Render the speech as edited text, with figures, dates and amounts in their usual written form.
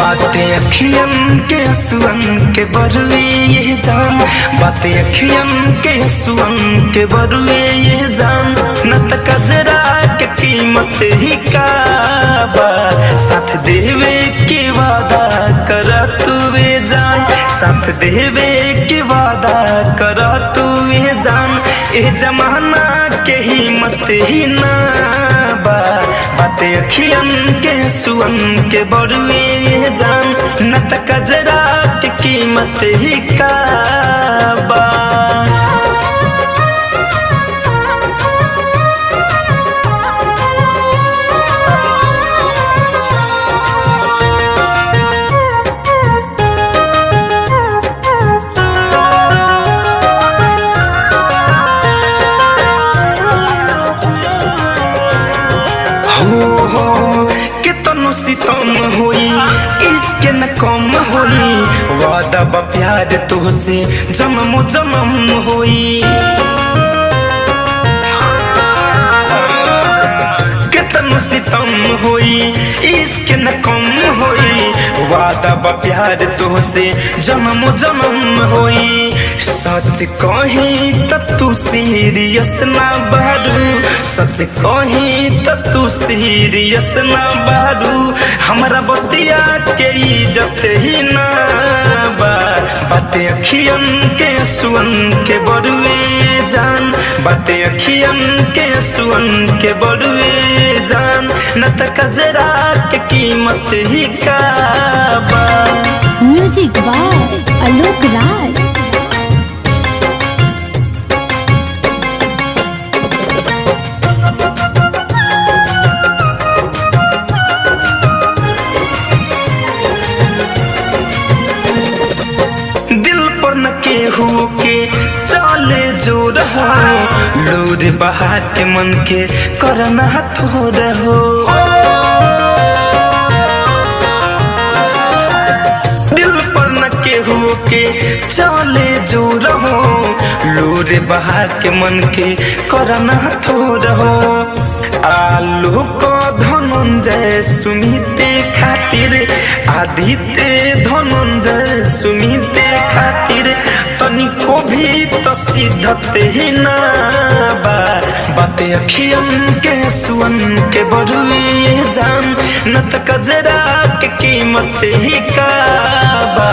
बातें अखियन के सुअन के बरुए ये जान, बातें अखियन के सुअन के बरुए ये जान, न त कजरा के कीमत ही का बा, साथ देवे के वादा कर तू वे जान, साथ देवे के वादा कर तू वे जान, ए जमाना के हिम्मत ही ना बा, बातें अखियन के सुअन के बरुए ये जान, न त कजरा के कीमत ही का बा। कितनो सितम होई इसके न कम होई, वादा बा प्यार तुझसे जन्म जन्म होई, कितनो सितम होई इसके न कम होई, वादा बा प्यार तुझसे जन्म जन्म होई, सच कही त तू सीरियस ना बारू, सच कही त तू सीरियस ना बारू, हमरा बतिया के इज्जत ही ना बा, बातें अखियन के सुअन के बरुए जान, बातें अखियन के सुअन के बरुए जान, न त कजरा के कीमत ही का बा। Music by Alok Rai. केहू के चले जो रहो, लोर बहा के मन के करना थो रहो, दिल पर न केहू के चले जो रहो, लोर बहा के मन के करना थो रहो, आलू को धनंजय सुमिते खातिर, आदित्य धनंजय सुमिते खातिर, तनिको भी तो सिद्धत ही ना बा, बातें अखियन के सुअन के बरुए जान, न त कजरा के कीमत ही का बा।